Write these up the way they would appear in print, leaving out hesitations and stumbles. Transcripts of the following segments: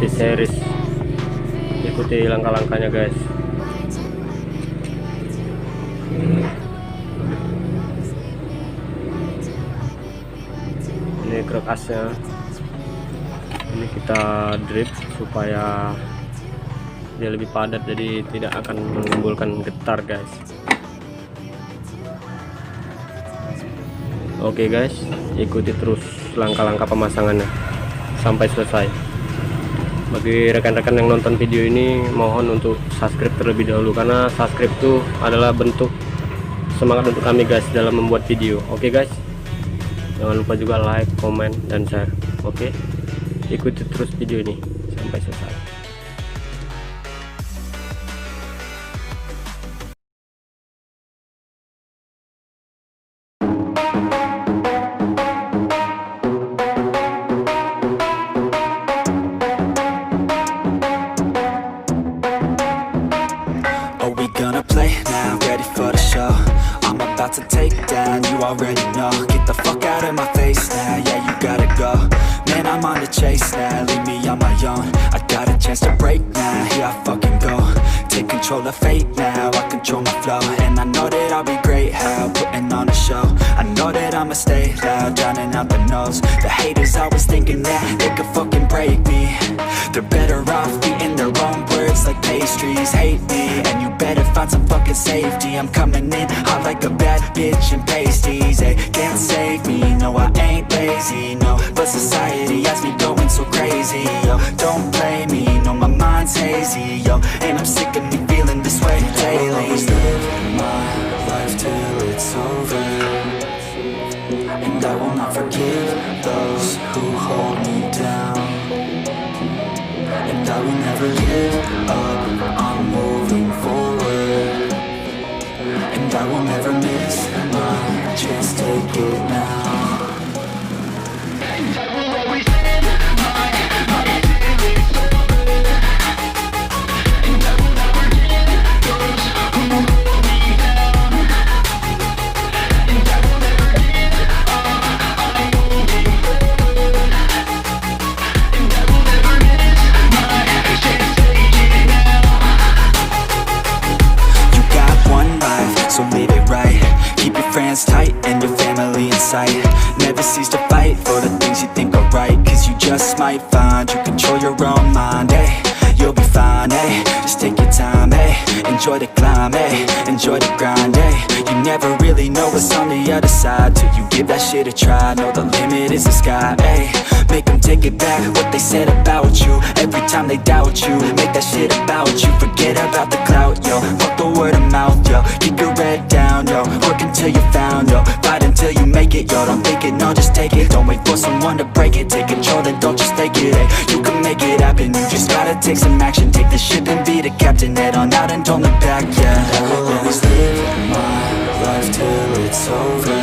si series. Ikuti langkah-langkahnya guys. Ini krek asnya, ini kita drip supaya dia lebih padat, jadi tidak akan menimbulkan getar guys. Oke guys, ikuti terus langkah-langkah pemasangannya sampai selesai. Bagi rekan-rekan yang nonton video ini, mohon untuk subscribe terlebih dahulu, karena subscribe itu adalah bentuk semangat untuk kami guys dalam membuat video. Oke guys, jangan lupa juga like, komen, dan share. Oke, ikuti terus video ini sampai selesai. To take down, you already know. Get the fuck out of my face now, yeah, you gotta go. Man, I'm on the chase now, leave me on my own. I got a chance to break now, here I fucking go. Take control of fate now, I control my flow. And I know that I'll be great, how putting on a show. I know that I'ma stay loud, drowning out the noise. The haters always thinking that they could fucking break me. They're better off eating their own words like pastries. Hate me, and you better find some fucking safety. I'm coming in hot like a bad bitch and pasties. They can't save me, no I ain't lazy, no. But society has me going so crazy, yo. Don't blame me, no my mind's hazy, yo. And I'm sick of me feeling this way daily. I'll always live my life till it's over, and I will not forgive those who hold me down. And I will never give up, I'm moving forward. And I will never miss my chance, take it now. And I will always live my life till it's over. And I will never give those who hold me down. And I will never give up, I'm moving forward. And I will never miss my chance, take it now. You got one life, so live it right. Keep your friends tight and your family in sight. Never cease to fight for the things you think are right, cause you just might find you control your own mind, eh? You'll be fine, eh? Just take your time, eh? Enjoy the climb, eh? Enjoy the grind, eh? You never really know what's on the other side till you give that shit a try. Know the limit is the sky, eh? Make them take it back, what they said about you. Every time they doubt you, make that shit about you. Forget about the clout, yo. Fuck the word of mouth, yo. Keep your head down, yo. Work until you found, yo. Fight until you make it, yo. Don't think it, no, just take it. Don't wait for someone to break it. Take control, then don't just take it, eh? You can make it happen, you just gotta take some action. Take the ship and be the captain. Head on out and don't look back, yeah. I will always live my life till it's over,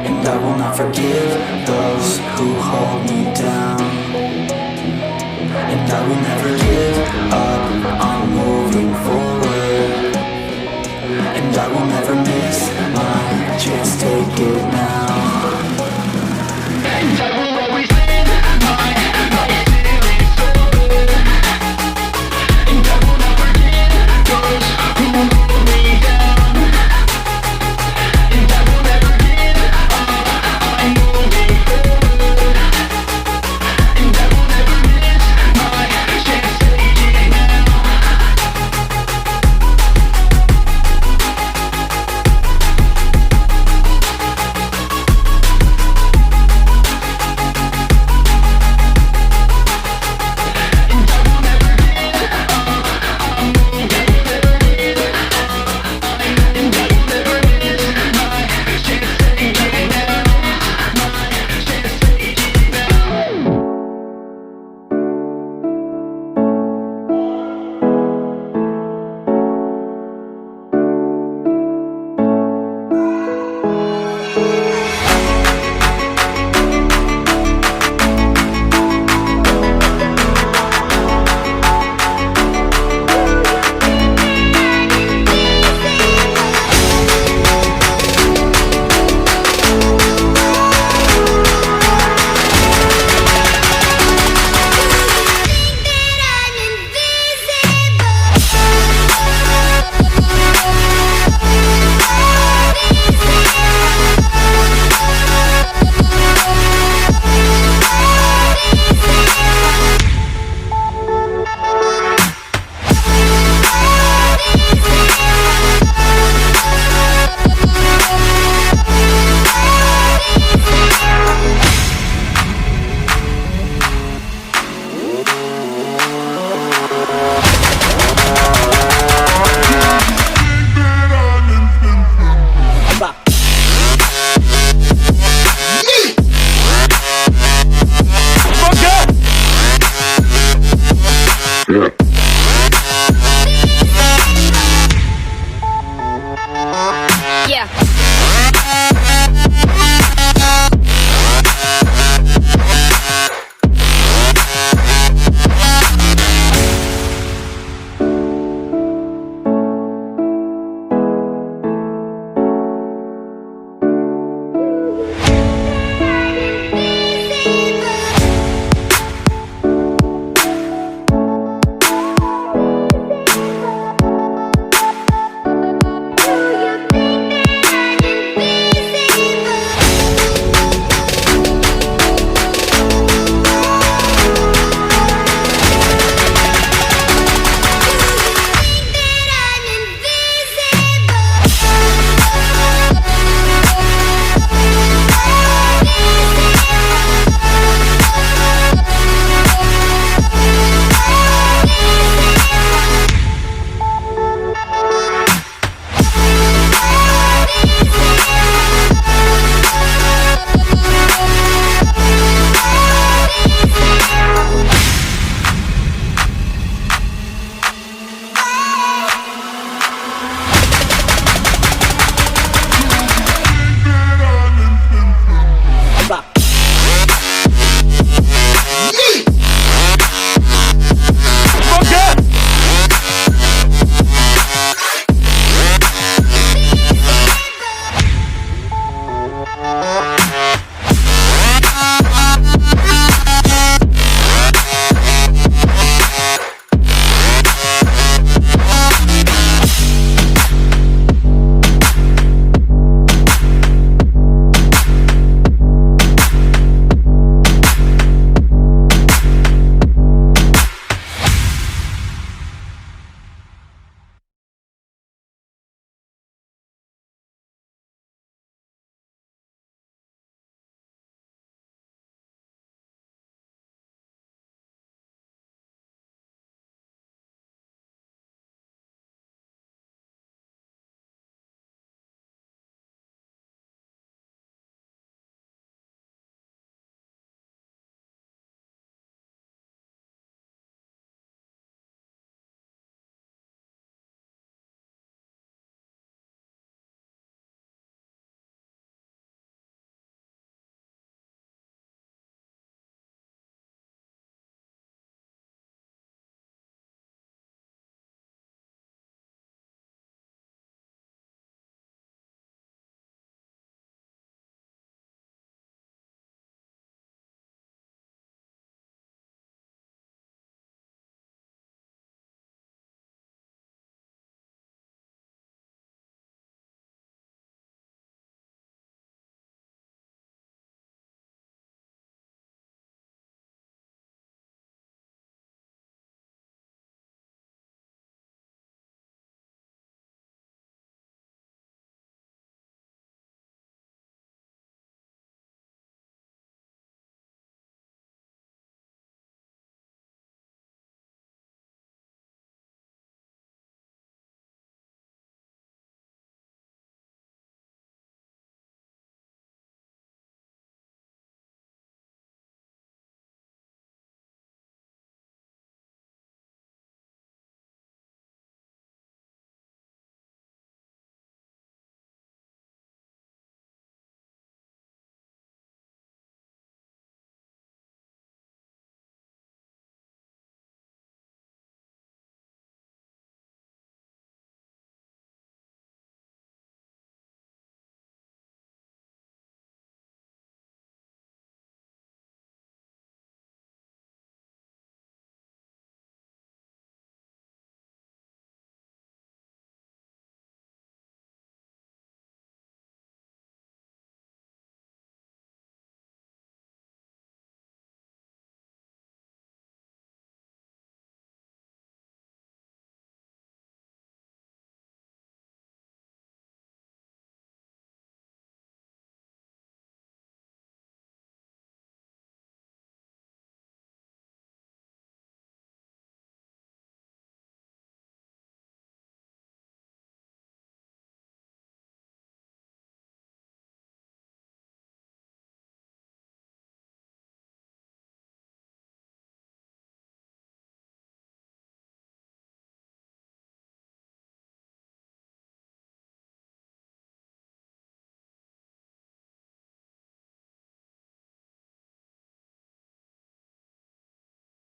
and I will not forgive those who hold me down. And I will never give up, I'm moving forward. And I will never miss my chance, take it now. And I will always live my life till it's over. And I will not forgive those who hold me down. And I will never give up, I'm moving forward. And I will never miss my chance. Yeah.